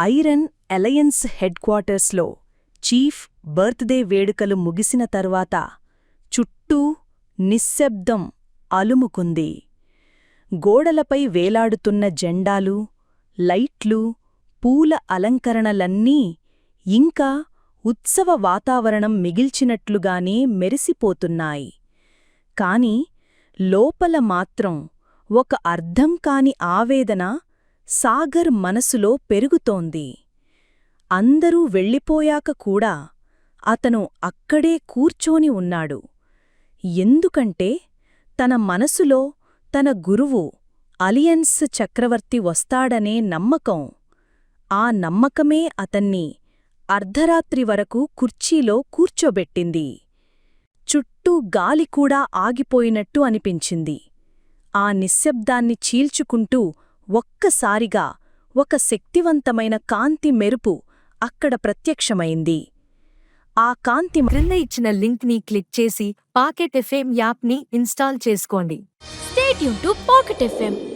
Iron alliance head క్వార్టర్స్లో chief birthday వేడుకలు ముగిసిన తర్వాత చుట్టూ నిశ్శబ్దం అలుముకుంది. గోడలపై వేలాడుతున్న జెండాలు, లైట్లు, పూల అలంకరణలన్నీ ఇంకా ఉత్సవ వాతావరణం మిగిల్చినట్లుగానే మెరిసిపోతున్నాయి. కాని లోపల మాత్రం ఒక అర్థంకాని ఆవేదన సాగర్ మనసులో పెరుగుతోంది. అందరూ వెళ్ళిపోయాక కూడా అతను అక్కడే కూర్చోని ఉన్నాడు. ఎందుకంటే తన మనసులో తన గురువు అలియన్స్ చక్రవర్తి వస్తాడనే నమ్మకం. ఆ నమ్మకమే అతన్ని అర్ధరాత్రి వరకు కుర్చీలో కూర్చోబెట్టింది. చుట్టూ గాలికూడా ఆగిపోయినట్టు అనిపించింది. ఆ నిశ్శబ్దాన్ని చీల్చుకుంటూ ఒక్కసారిగా ఒక శక్తివంతమైన కాంతి మెరుపు అక్కడ ప్రత్యక్షమైంది. ఆ కాంతి క్రింద ఇచ్చిన లింక్ని క్లిక్ చేసి పాకెట్ ఎఫ్ఎం యాప్ని ఇన్స్టాల్ చేసుకోండి. Stay tuned to Pocket FM.